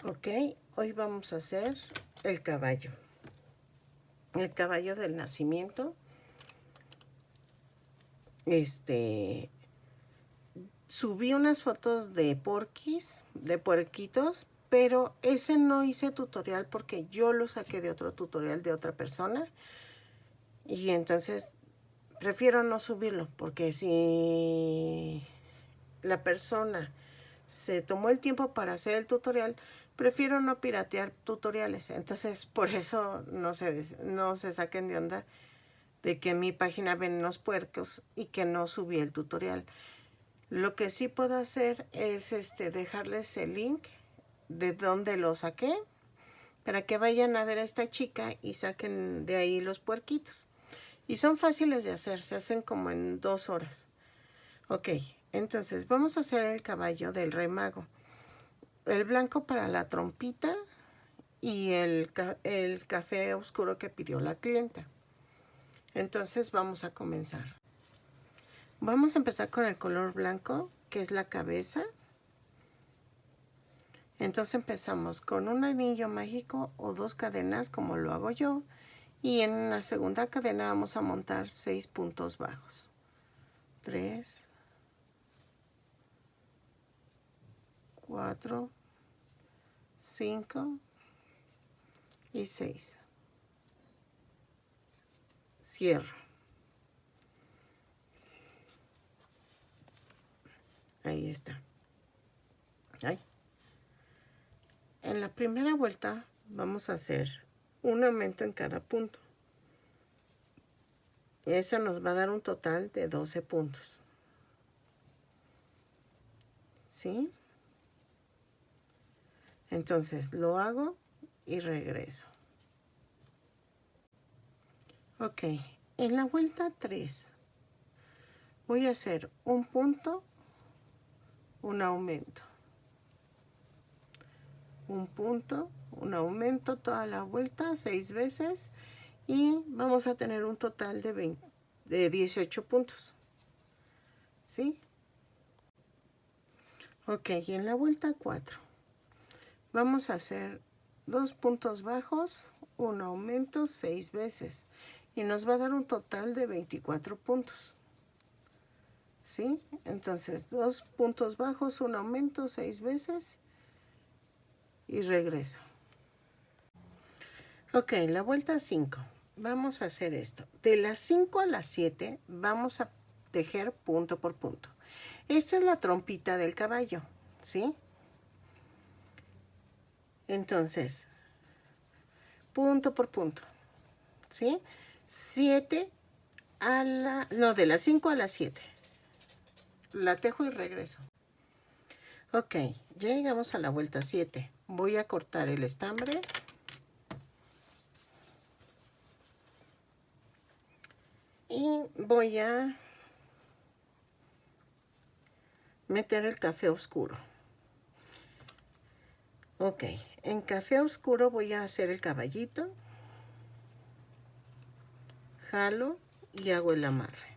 Ok, hoy vamos a hacer el caballo del nacimiento. Subí unas fotos de puerquitos, pero ese no hice tutorial porque yo lo saqué de otro tutorial de otra persona. Y entonces prefiero no subirlo, porque si la persona se tomó el tiempo para hacer el tutorial, prefiero no piratear tutoriales. Entonces, por eso no se saquen de onda de que en mi página ven unos puercos y que no subí el tutorial. Lo que sí puedo hacer es dejarles el link de donde lo saqué para que vayan a ver a esta chica y saquen de ahí los puerquitos. Y son fáciles de hacer, se hacen como en 2 horas. Ok, entonces vamos a hacer el caballo del Rey Mago. El blanco para la trompita y el café oscuro que pidió la clienta. Entonces vamos a comenzar. Vamos a empezar con el color blanco, que es la cabeza. Entonces empezamos con un anillo mágico o 2 cadenas, como lo hago yo. Y en la segunda cadena vamos a montar 6 puntos bajos. 3, 4, 5 y 6. Cierro. Ahí está. Ahí. En la primera vuelta vamos a hacer un aumento en cada punto. Eso nos va a dar un total de 12 puntos. ¿Sí? Entonces lo hago y regreso. Ok, en la vuelta 3 voy a hacer un punto, un aumento. Un punto, un aumento toda la vuelta 6 veces y vamos a tener un total de 18 puntos. ¿Sí? Ok, y en la vuelta 4 vamos a hacer 2 puntos bajos, un aumento 6 veces y nos va a dar un total de 24 puntos. ¿Sí? Entonces 2 puntos bajos, un aumento 6 veces y regreso. Ok, la vuelta 5. Vamos a hacer esto. De las 5 a las 7 vamos a tejer punto por punto. Esta es la trompita del caballo, ¿sí? Entonces, punto por punto, ¿sí? 7 a la... No, de las 5 a las 7. La tejo y regreso. Ok, ya llegamos a la vuelta 7. Voy a cortar el estambre. Y voy a meter el café oscuro. Ok, en café oscuro voy a hacer el caballito. Jalo y hago el amarre.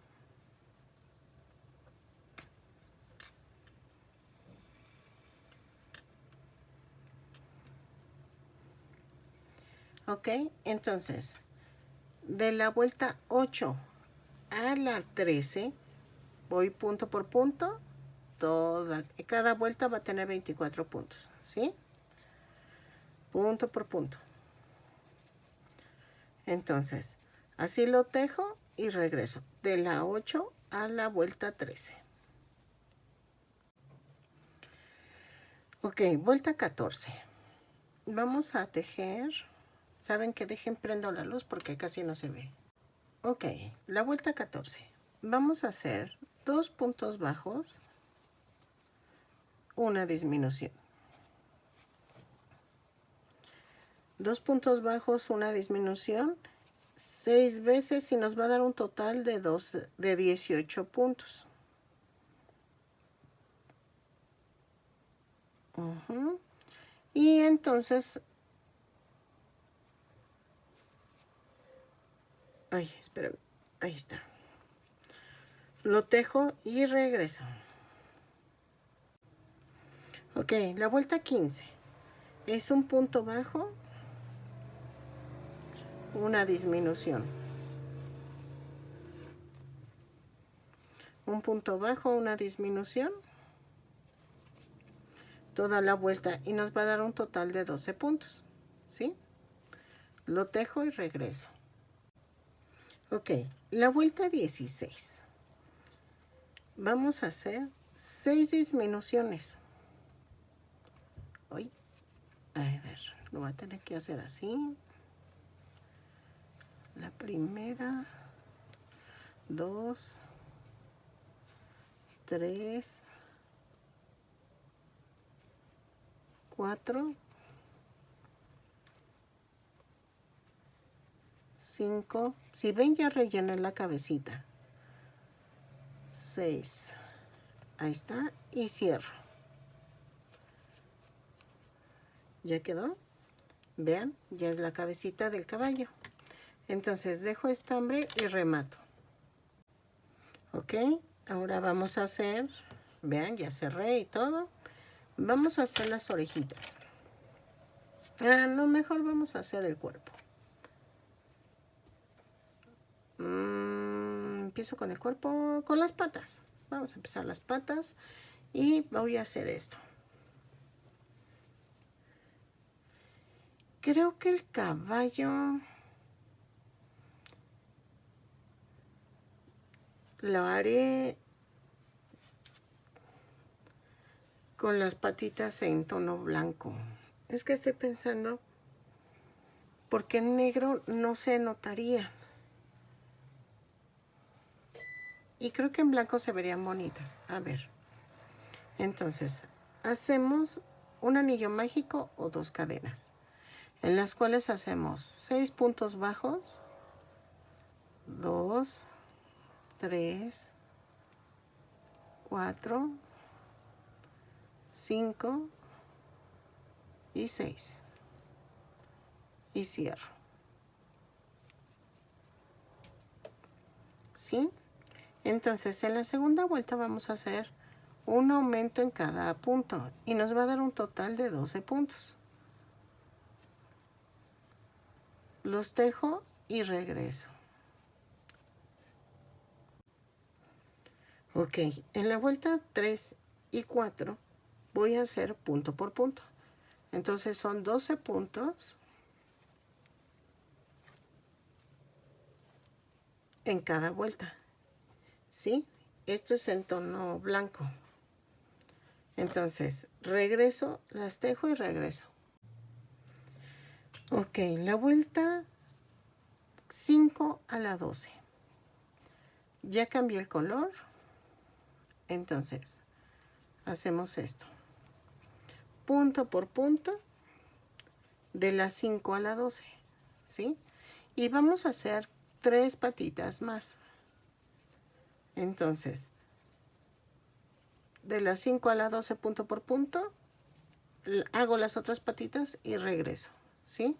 Ok, entonces, de la vuelta 8 a la 13, voy punto por punto. Cada vuelta va a tener 24 puntos, ¿sí? Punto por punto. Entonces, así lo tejo y regreso. De la 8 a la vuelta 13. Ok, vuelta 14. Vamos a tejer. ¿Saben qué? Prendo la luz porque casi no se ve. Ok, la vuelta 14. Vamos a hacer 2 puntos bajos, una disminución. 2 puntos bajos, una disminución, 6 veces y nos va a dar un total de 18 puntos. Y entonces... Ay, espérame. Ahí está. Lo tejo y regreso. Ok, la vuelta 15. Es un punto bajo, una disminución. Un punto bajo, una disminución. Toda la vuelta y nos va a dar un total de 12 puntos. ¿Sí? Lo tejo y regreso. Ok, la vuelta 16. Vamos a hacer 6 disminuciones. Uy, a ver, lo voy a tener que hacer así. La primera, 2, 3, 4, 5. Si ven, ya rellené la cabecita. 6. Ahí está. Y cierro. ¿Ya quedó? Vean, ya es la cabecita del caballo. Entonces dejo estambre y remato. Ok, ahora vamos a hacer, vean, ya cerré y todo. Vamos a hacer las orejitas. No, mejor vamos a hacer el cuerpo. Empiezo con el cuerpo, con las patas. Vamos a empezar las patas y voy a hacer esto. Creo que el caballo lo haré con las patitas en tono blanco. Es que estoy pensando, porque en negro no se notaría. Y creo que en blanco se verían bonitas. A ver. Entonces, hacemos un anillo mágico o 2 cadenas, en las cuales hacemos 6 puntos bajos, 2, 3, 4, 5 y 6. Y cierro. ¿Sí? Entonces, en la segunda vuelta vamos a hacer un aumento en cada punto y nos va a dar un total de 12 puntos. Los tejo y regreso. Ok, en la vuelta 3 y 4 voy a hacer punto por punto. Entonces son 12 puntos en cada vuelta. ¿Sí? Esto es en tono blanco. Entonces, regreso, las tejo y regreso. Ok, la vuelta 5 a la 12. Ya cambié el color. Entonces, hacemos esto. Punto por punto de la 5 a la 12. ¿Sí? Y vamos a hacer 3 patitas más. Entonces, de la 5 a la 12 punto por punto, hago las otras patitas y regreso. ¿Sí?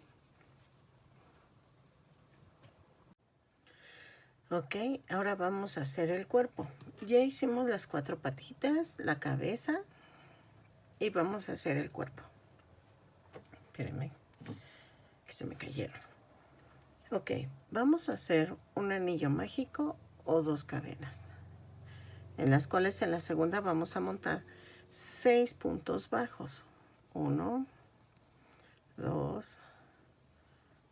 Ok, ahora vamos a hacer el cuerpo. Ya hicimos las 4 patitas, la cabeza y vamos a hacer el cuerpo. Espérenme, que se me cayeron. Ok, vamos a hacer un anillo mágico o 2 cadenas, en las cuales en la segunda vamos a montar 6 puntos bajos. 1, 2,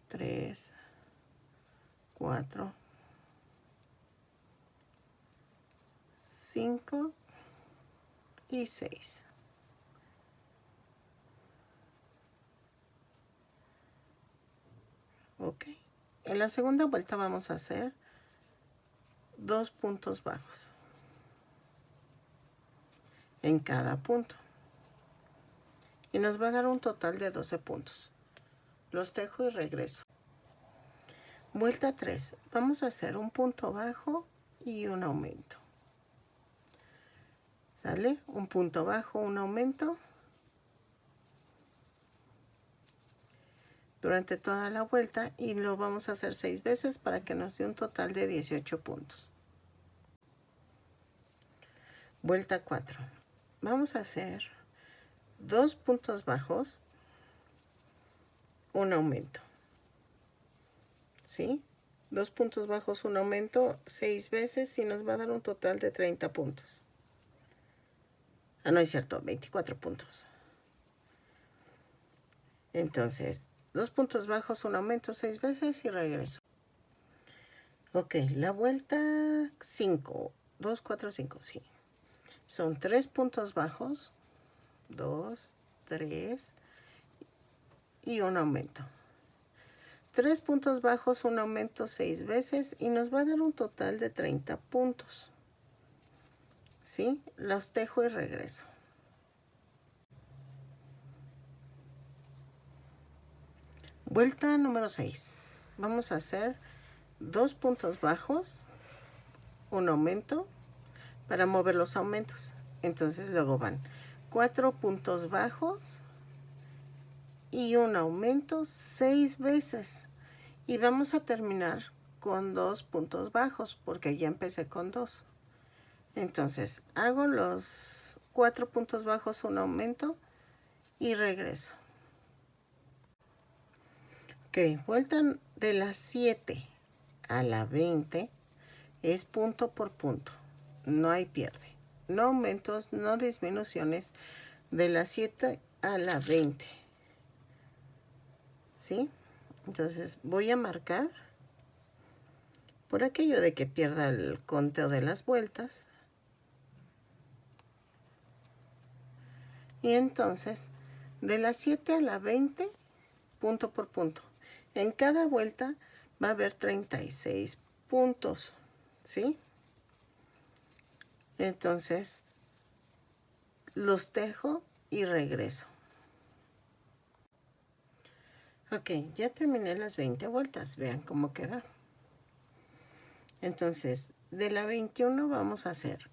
3, 4, 5 y 6. Ok, en la segunda vuelta vamos a hacer 2 puntos bajos en cada punto y nos va a dar un total de 12 puntos. Los tejo y regreso. Vuelta 3, vamos a hacer un punto bajo y un aumento. ¿Sale? Un punto bajo, un aumento durante toda la vuelta y lo vamos a hacer 6 veces para que nos dé un total de 18 puntos. Vuelta 4. Vamos a hacer 2 puntos bajos un aumento. ¿Sí? 2 puntos bajos, un aumento 6 veces y nos va a dar un total de 30 puntos. Ah, no es cierto, 24 puntos. Entonces, 2 puntos bajos, un aumento 6 veces y regreso. Ok, la vuelta 5. 2, 4, 5, sí. Son 3 puntos bajos, 2, 3 y un aumento. 3 puntos bajos, un aumento 6 veces y nos va a dar un total de 30 puntos. ¿Sí? Los tejo y regreso. Vuelta número 6. Vamos a hacer 2 puntos bajos, un aumento para mover los aumentos. Entonces luego van 4 puntos bajos y un aumento 6 veces. Y vamos a terminar con 2 puntos bajos porque ya empecé con 2. Entonces hago los 4 puntos bajos, un aumento y regreso. Ok, vuelta de las 7 a la 20 es punto por punto. No hay pierde. No aumentos, no disminuciones de las 7 a la 20. ¿Sí? Entonces voy a marcar por aquello de que pierda el conteo de las vueltas. Y entonces, de las 7 a la 20, punto por punto. En cada vuelta va a haber 36 puntos, ¿sí? Entonces, los tejo y regreso. Ok, ya terminé las 20 vueltas. Vean cómo queda. Entonces, de la 21 vamos a hacer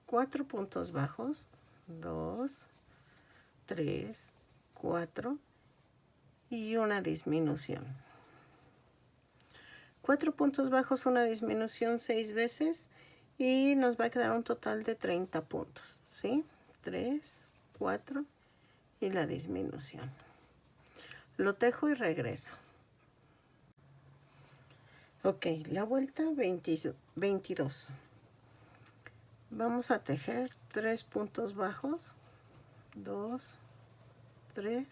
4 puntos bajos, 2, 3, 4 y una disminución. 4 puntos bajos, una disminución 6 veces y nos va a quedar un total de 30 puntos, ¿sí? 3, 4 y la disminución. Lo tejo y regreso. Ok, la vuelta 22. Vamos a tejer 3 puntos bajos, 2, 3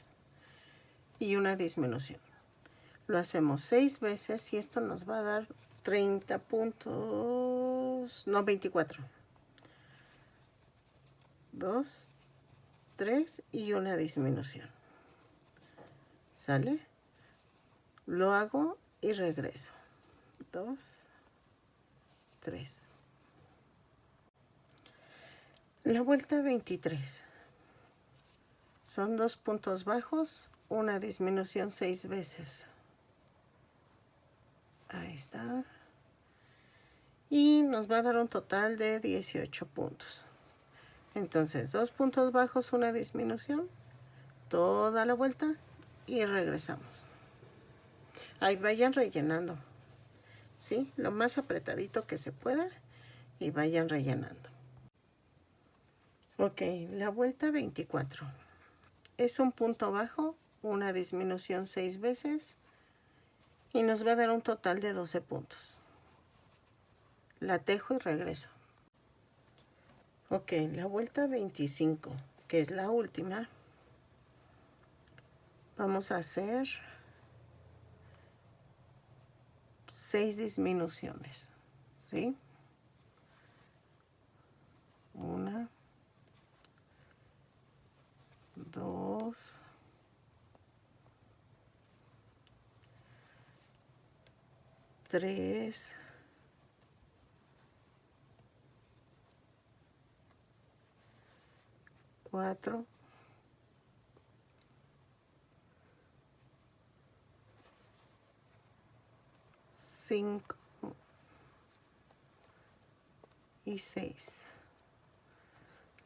y una disminución. Lo hacemos 6 veces y esto nos va a dar 30 puntos, no, 24. 2, 3 y una disminución. ¿Sale? Lo hago y regreso. 2, 3. La vuelta 23. Son 2 puntos bajos, una disminución 6 veces. Ahí está. Y nos va a dar un total de 18 puntos. Entonces, 2 puntos bajos, una disminución, toda la vuelta y regresamos. Ahí vayan rellenando, ¿sí? Lo más apretadito que se pueda y vayan rellenando. Ok, la vuelta 24. Es un punto bajo, una disminución 6 veces y nos va a dar un total de 12 puntos. La tejo y regreso. Ok, la vuelta 25, que es la última. Vamos a hacer 6 disminuciones, ¿sí? 1, 2, 3, 4, 5 y 6.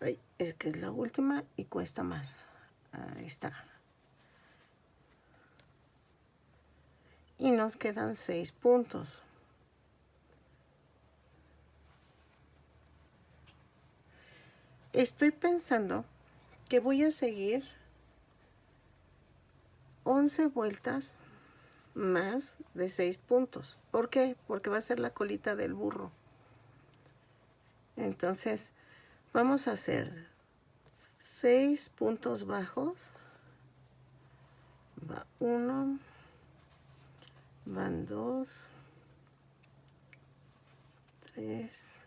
Ay, es que es la última y cuesta más. Ahí está. Y nos quedan 6 puntos. Estoy pensando que voy a seguir 11 vueltas más de 6 puntos. ¿Por qué? Porque va a ser la colita del burro. Entonces, vamos a hacer 6 puntos bajos. Va 1, van 2, 3.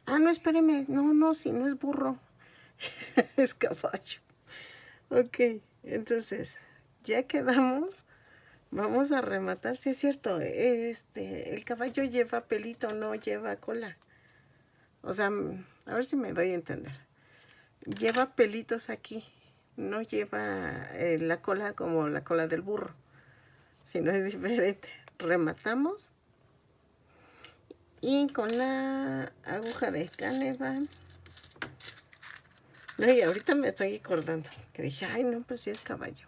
Ah, no, espéreme. No, si no es burro. Es caballo. Ok, entonces, ya quedamos. Vamos a rematar. Sí, es cierto. El caballo lleva pelito, no lleva cola. O sea, a ver si me doy a entender. Lleva pelitos aquí. No lleva la cola como la cola del burro. Sino es diferente. Rematamos. Y con la aguja de Canevan. No, y ahorita me estoy acordando. Que dije, ay, no, pues sí es caballo.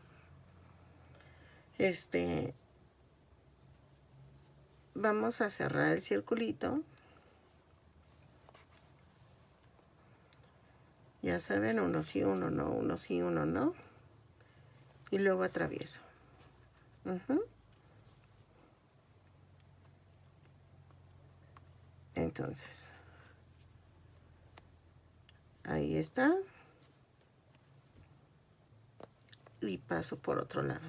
Vamos a cerrar el circulito. Ya saben, uno sí, uno no, uno sí, uno no. Y luego atravieso. Entonces, ahí está. Y paso por otro lado.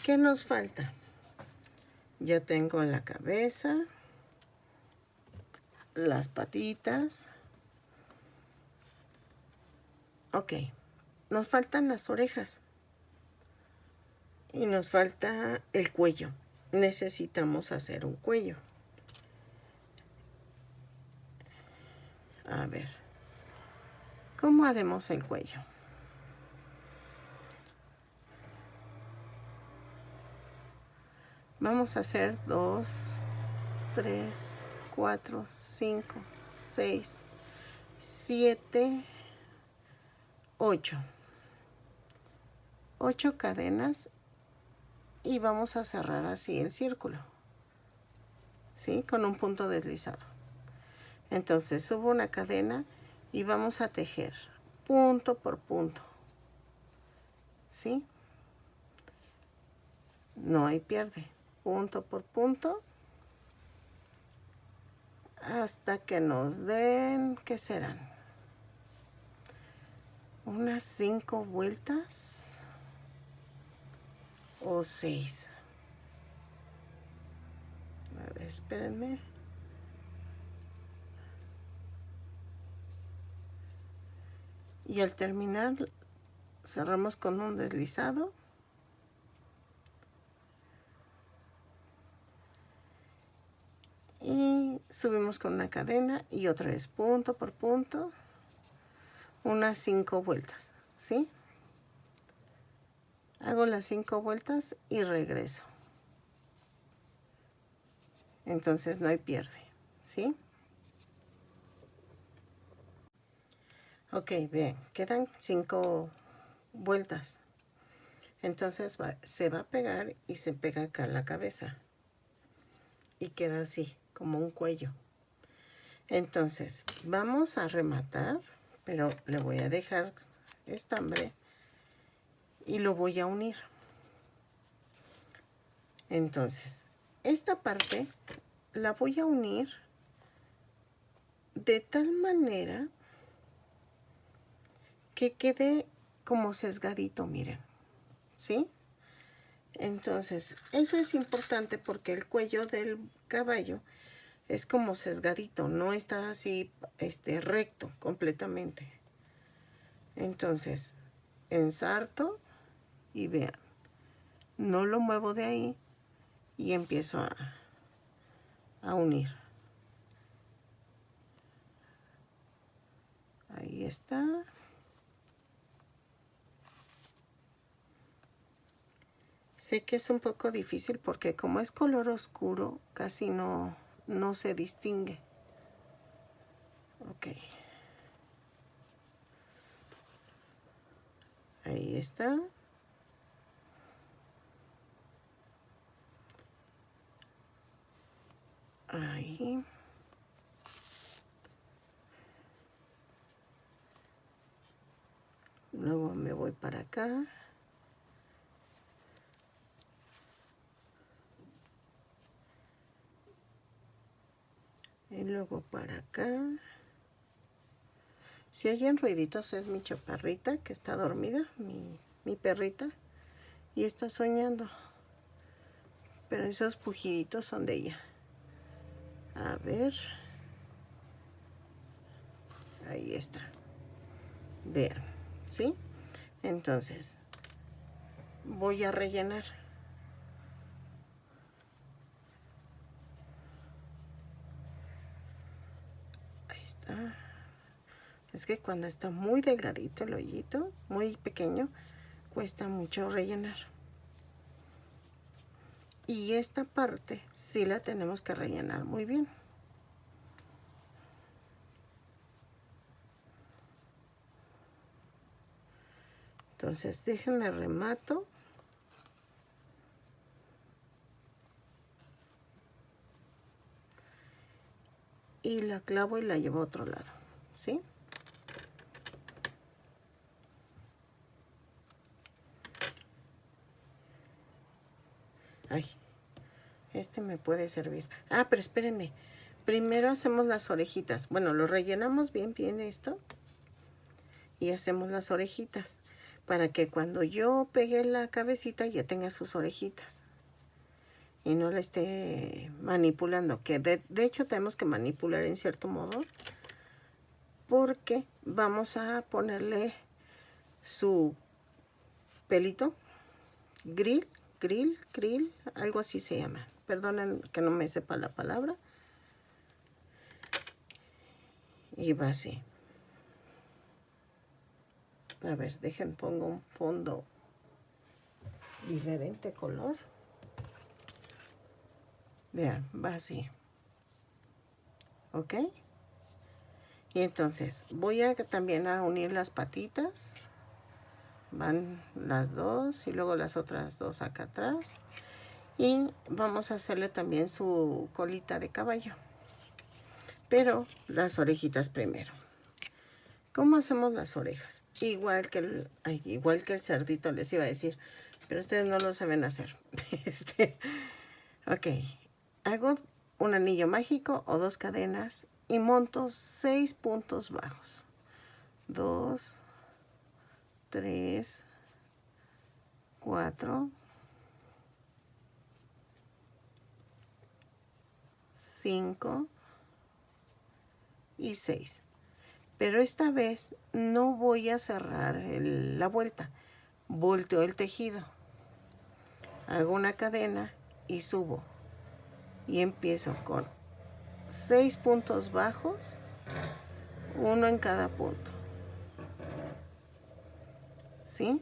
¿Qué nos falta? Ya tengo la cabeza, las patitas. Ok, nos faltan las orejas. Y nos falta el cuello. Necesitamos hacer un cuello. A ver, ¿cómo haremos el cuello? Vamos a hacer 2, 3, 4, 5, 6, 7, 8. 8 cadenas y vamos a cerrar así el círculo. ¿Sí? Con un punto deslizado. Entonces subo una cadena y vamos a tejer punto por punto. ¿Sí? No hay pierde. Punto por punto. Hasta que nos den, ¿qué serán? Unas 5 vueltas o 6. A ver, espérenme. Y al terminar, cerramos con un deslizado. Y subimos con una cadena y otra vez punto por punto. Unas 5 vueltas, ¿sí? Hago las 5 vueltas y regreso. Entonces no hay pierde, ¿sí? Ok, bien, quedan 5 vueltas. Entonces se va a pegar y se pega acá la cabeza. Y queda así, como un cuello. Entonces, vamos a rematar, pero le voy a dejar estambre y lo voy a unir. Entonces, esta parte la voy a unir de tal manera que quede como sesgadito, miren, ¿sí? Entonces, eso es importante porque el cuello del caballo es como sesgadito, no está así recto completamente. Entonces, ensarto y vean, no lo muevo de ahí y empiezo a unir. Ahí está. Sé que es un poco difícil porque como es color oscuro, casi no se distingue. Ok. Ahí está. Ahí. luego me voy para acá. Y luego para acá. Si oyen ruiditos es mi chaparrita que está dormida, mi perrita, y está soñando. Pero esos pujiditos son de ella. A ver. Ahí está. Vean, ¿sí? Entonces, voy a rellenar. Ahí está. Es que cuando está muy delgadito el hoyito, muy pequeño, cuesta mucho rellenar. Y esta parte sí la tenemos que rellenar muy bien. Entonces, déjenme remato. Y la clavo y la llevo a otro lado, ¿sí? Ay, este me puede servir. Ah, pero espérenme. Primero hacemos las orejitas. Bueno, lo rellenamos bien esto. Y hacemos las orejitas. Para que cuando yo pegue la cabecita ya tenga sus orejitas. Y no la esté manipulando. Que de hecho tenemos que manipular en cierto modo. Porque vamos a ponerle su pelito. Grill, algo así se llama. Perdonen que no me sepa la palabra. Y va así. A ver, dejen, pongo un fondo diferente color. Vean, va así. ¿Ok? Y entonces voy a también a unir las patitas. Van las dos y luego las otras dos acá atrás. Y vamos a hacerle también su colita de caballo. Pero las orejitas primero. ¿Cómo hacemos las orejas? Igual que el cerdito les iba a decir, pero ustedes no lo saben hacer. Ok, hago un anillo mágico o 2 cadenas y monto 6 puntos bajos. 2, 3, 4, 5 y 6. Pero esta vez no voy a cerrar la vuelta. Volteo el tejido. Hago una cadena y subo. Y empiezo con 6 puntos bajos, uno en cada punto. ¿Sí?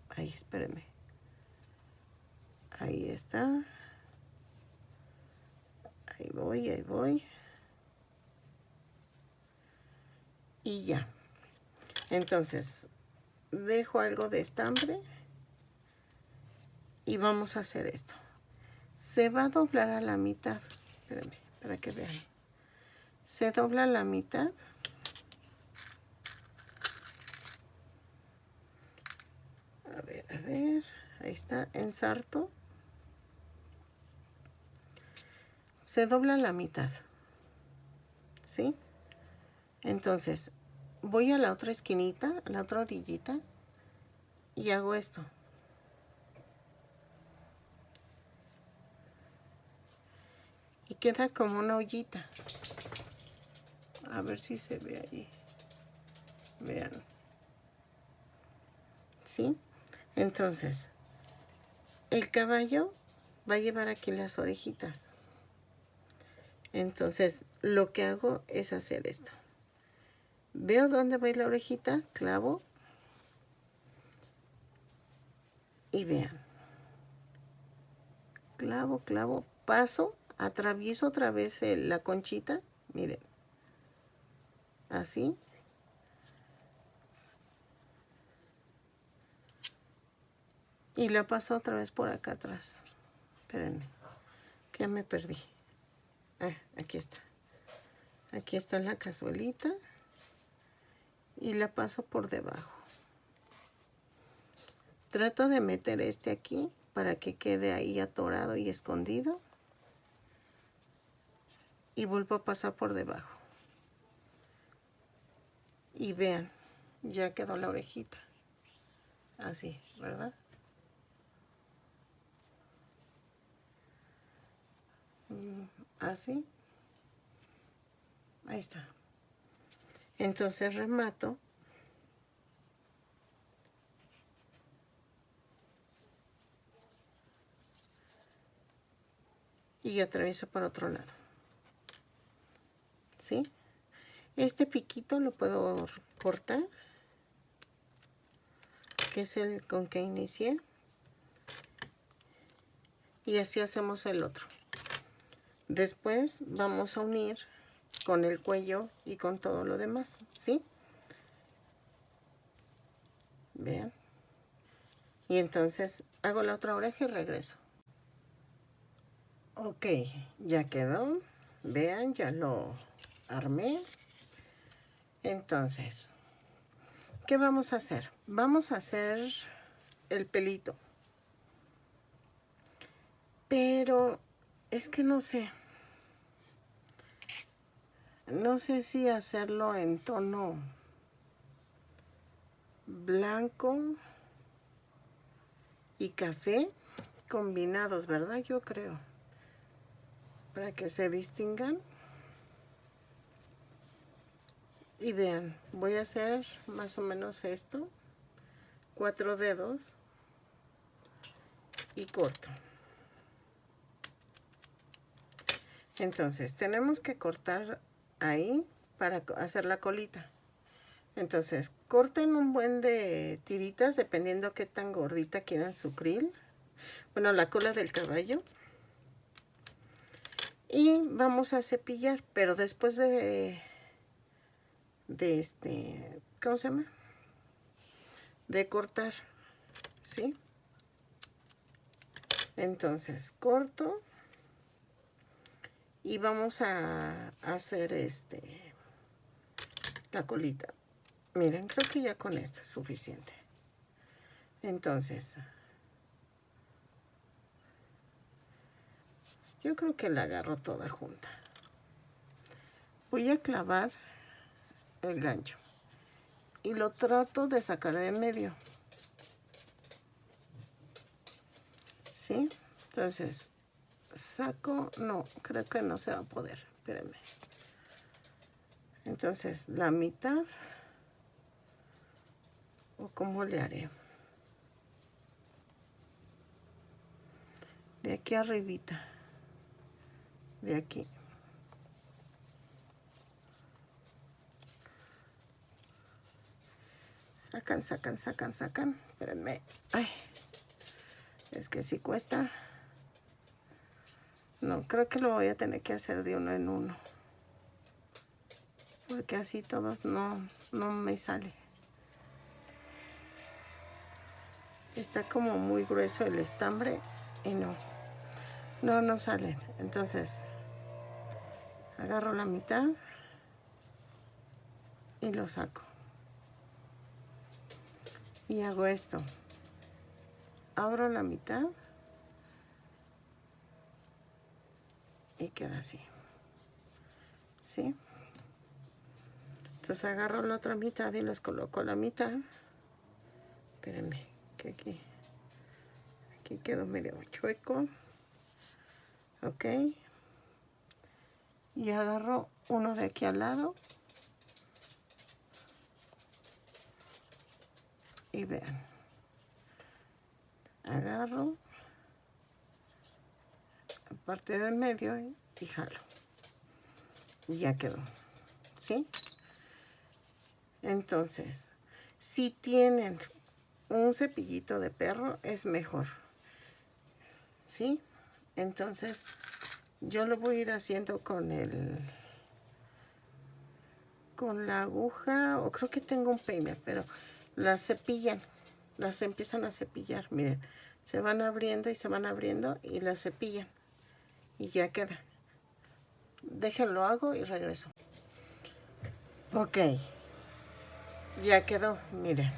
Ahí, espérenme. Ahí está. Ahí voy. Y ya. Entonces, dejo algo de estambre. Y vamos a hacer esto. Se va a doblar a la mitad. Espérenme, para que vean. Se dobla a la mitad. A ver. Ahí está, ensarto. Se dobla a la mitad. ¿Sí? Entonces, voy a la otra esquinita, a la otra orillita, y hago esto. Y queda como una ollita. A ver si se ve ahí. Vean. ¿Sí? Entonces, el caballo va a llevar aquí las orejitas. Entonces, lo que hago es hacer esto. Veo dónde va a ir la orejita, clavo. Y vean. Clavo, paso, atravieso otra vez la conchita. Miren. Así. Y la paso otra vez por acá atrás. Espérenme, que me perdí. Ah, aquí está. Aquí está la cazuelita. y la paso por debajo. Trato de meter este aquí para que quede ahí atorado y escondido. Y vuelvo a pasar por debajo. Y vean, ya quedó la orejita. Así, ¿verdad? Así. Ahí está. Entonces remato. Y atravieso por otro lado. ¿Sí? Este piquito lo puedo cortar, que es el con que inicié. Y así hacemos el otro. Después vamos a unir con el cuello y con todo lo demás, ¿sí? Vean. Y entonces hago la otra oreja y regreso. Ok, ya quedó. Vean, ya lo armé. Entonces, ¿qué vamos a hacer? Vamos a hacer el pelito. Pero es que no sé. No sé si hacerlo en tono blanco y café combinados, ¿verdad? Yo creo. Para que se distingan. Y vean, voy a hacer más o menos esto. 4 dedos. Y corto. Entonces, tenemos que cortar ahí para hacer la colita. Entonces, corten un buen de tiritas, dependiendo qué tan gordita quieran su krill. Bueno, la cola del caballo. Y vamos a cepillar, pero después de ¿cómo se llama? De cortar, ¿sí? Entonces, corto. Y vamos a hacer la colita. Miren, creo que ya con esto es suficiente. Entonces, yo creo que la agarro toda junta. Voy a clavar el gancho. Y lo trato de sacar de en medio. ¿Sí? Entonces, saco, no, creo que no se va a poder. Espérenme. Entonces, la mitad. ¿O cómo le haré? De aquí arribita. De aquí. Sacan, sacan, sacan, sacan. Espérenme. Ay. Es que sí cuesta. No, creo que lo voy a tener que hacer de uno en uno. Porque así todos no me sale. Está como muy grueso el estambre y no sale. Entonces, agarro la mitad y lo saco. Y hago esto. Abro la mitad y queda así. ¿Sí? Entonces agarro la otra mitad y les coloco la mitad. Espérenme, que aquí quedó medio chueco. Ok. Y agarro uno de aquí al lado. Y vean. Agarro la parte del medio y jalo. Y ya quedó. ¿Sí? Entonces, si tienen un cepillito de perro, es mejor. ¿Sí? Entonces, yo lo voy a ir haciendo con la aguja, o creo que tengo un peine, pero las cepillan, las empiezan a cepillar. Miren, se van abriendo y se van abriendo y las cepillan. Y ya queda. Déjenlo, hago y regreso. Ok. Ya quedó, miren.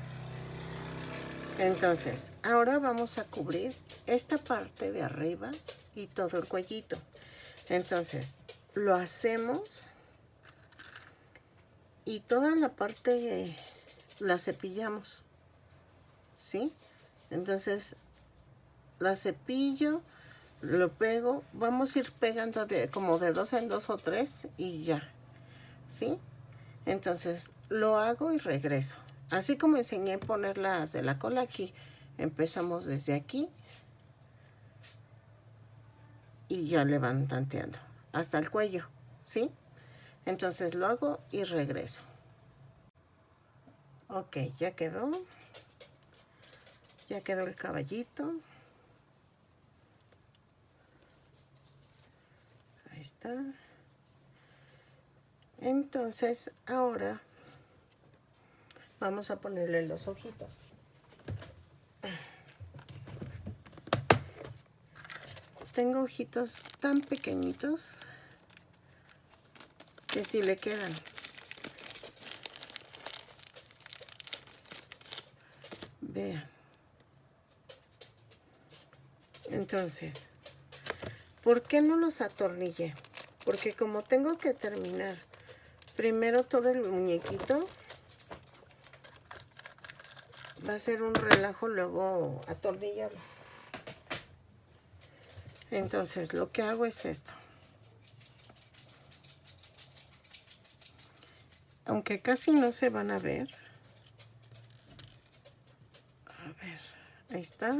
Entonces, ahora vamos a cubrir esta parte de arriba y todo el cuellito. Entonces, lo hacemos y toda la parte la cepillamos, ¿sí? Entonces, la cepillo, lo pego, vamos a ir pegando como de 2 en 2 o 3 y ya, ¿sí? Entonces, lo hago y regreso. Así como enseñé a poner las de la cola aquí, empezamos desde aquí y ya le van tanteando hasta el cuello, ¿sí? Entonces lo hago y regreso. Ok, ya quedó el caballito. Ahí está. Entonces ahora vamos a ponerle los ojitos. Tengo ojitos tan pequeñitos que sí le quedan. Vean. Entonces, ¿por qué no los atornillé? Porque como tengo que terminar primero todo el muñequito, va a ser un relajo luego atornillarlos. Entonces, lo que hago es esto. Aunque casi no se van a ver. A ver, ahí está.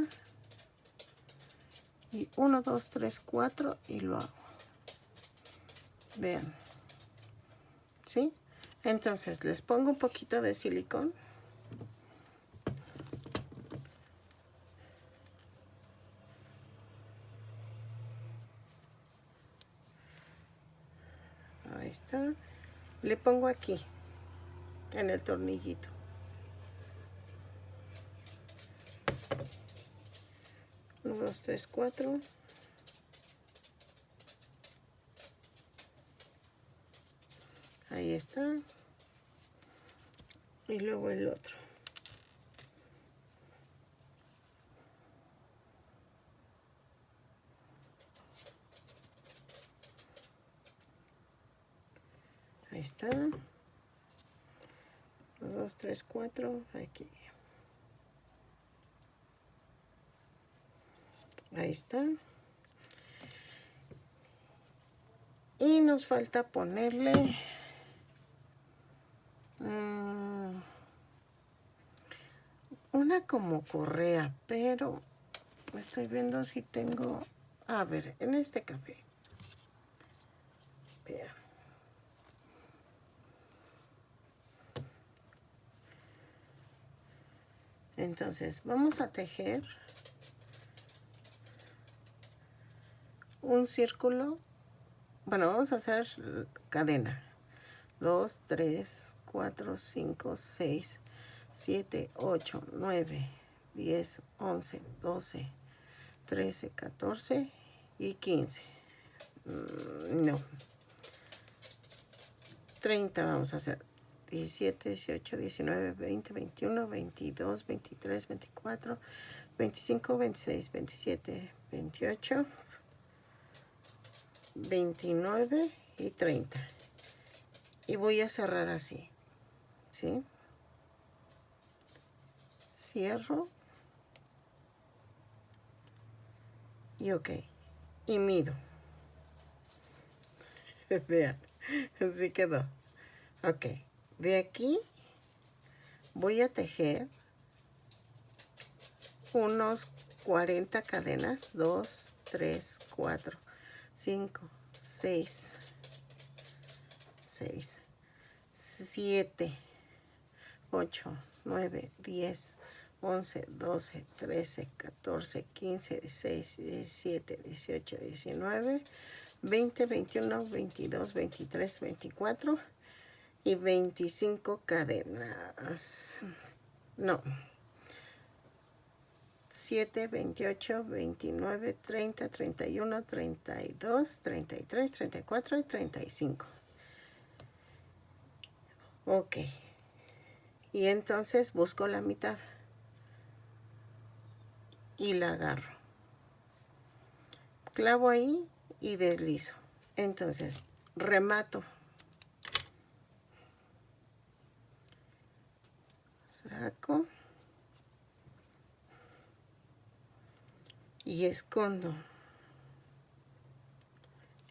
Y 1, 2, 3, 4 y lo hago. Vean. ¿Sí? Entonces, les pongo un poquito de silicón. Ahí está. Le pongo aquí, en el tornillito. 1, 2, 3, 4. Ahí está. Y luego el otro. Ahí está. 1, 2, 3, 4. Aquí. Ahí está. Y nos falta ponerle una como correa, pero estoy viendo si tengo... A ver, en este café. Vean. Entonces, vamos a tejer un círculo. Bueno, vamos a hacer cadena. 2, 3, 4, 5, 6, 7, 8, 9, 10, 11, 12, 13, 14 y 15. No. 30 vamos a hacer. 17, 18, 19, 20, 21, 22, 23, 24, 25, 26, 27, 28, 29 y 30. Y voy a cerrar así, ¿sí? Cierro. Y ok. Y mido. Vean, así quedó. Ok. De aquí voy a tejer unos 40 cadenas. 2, 3, 4, 5, 6, 7, 8, 9, 10, 11, 12, 13, 14, 15, 16, 17, 18, 19, 20, 21, 22, 23, 24 y 25 cadenas. No. 7, 28, 29, 30, 31, 32, 33, 34 y 35. Ok. Y entonces busco la mitad y la agarro, clavo ahí y deslizo. Entonces remato, saco y escondo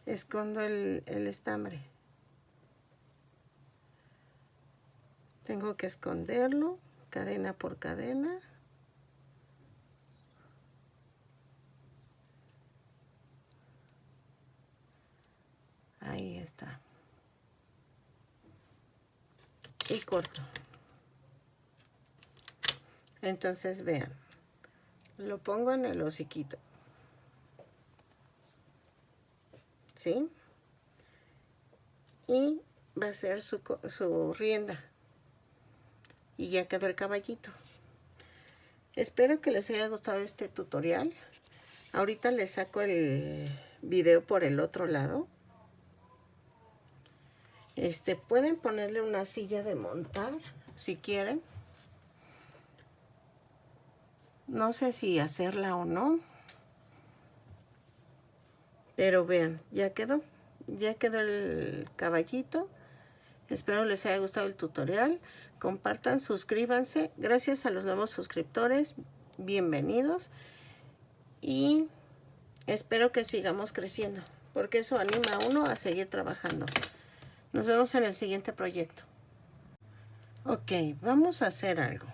el estambre. Tengo que esconderlo cadena por cadena. Ahí está. Y corto. Entonces vean, lo pongo en el hociquito, ¿sí? Y va a ser su rienda. Y ya quedó el caballito. Espero que les haya gustado este tutorial. Ahorita les saco el video por el otro lado. Pueden ponerle una silla de montar si quieren. No sé si hacerla o no. Pero vean, ya quedó. Ya quedó el caballito. Espero les haya gustado el tutorial. Compartan, suscríbanse. Gracias a los nuevos suscriptores. Bienvenidos. Y espero que sigamos creciendo, porque eso anima a uno a seguir trabajando. Nos vemos en el siguiente proyecto. Ok, vamos a hacer algo.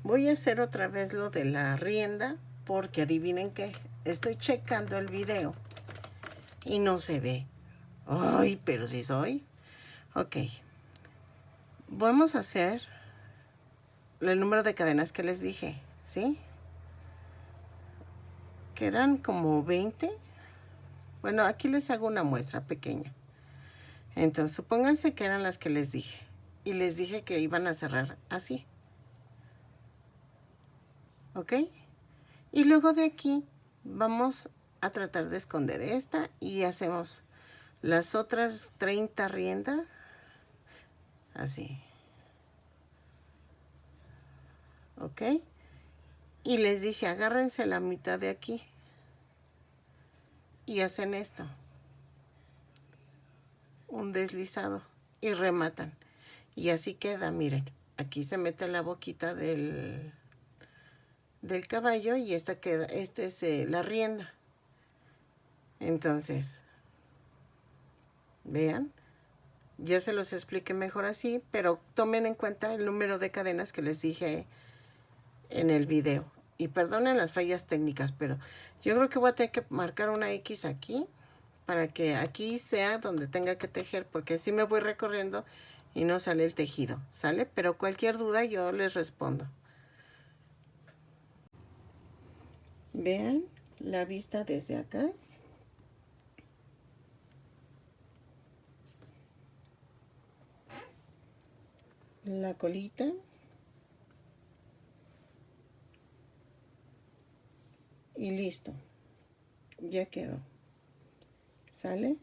Voy a hacer otra vez lo de la rienda, porque adivinen qué, estoy checando el video y no se ve. Ay, pero sí soy. Ok, vamos a hacer el número de cadenas que les dije, ¿sí? Que eran como 20. Bueno, aquí les hago una muestra pequeña. Entonces, supónganse que eran las que les dije. Y les dije que iban a cerrar así. ¿Ok? Y luego de aquí vamos a tratar de esconder esta y hacemos las otras 30 riendas así. ¿Ok? Y les dije, agárrense la mitad de aquí y hacen esto. Un deslizado y rematan. Y así queda, miren. Aquí se mete la boquita del caballo y esta queda, es la rienda. Entonces, vean, ya se los expliqué mejor así, pero tomen en cuenta el número de cadenas que les dije en el video. Y perdonen las fallas técnicas, pero yo creo que voy a tener que marcar una X aquí para que aquí sea donde tenga que tejer, porque así me voy recorriendo y no sale el tejido, ¿sale? Pero cualquier duda yo les respondo. Vean la vista desde acá. La colita. Y listo. Ya quedó. ¿Sale?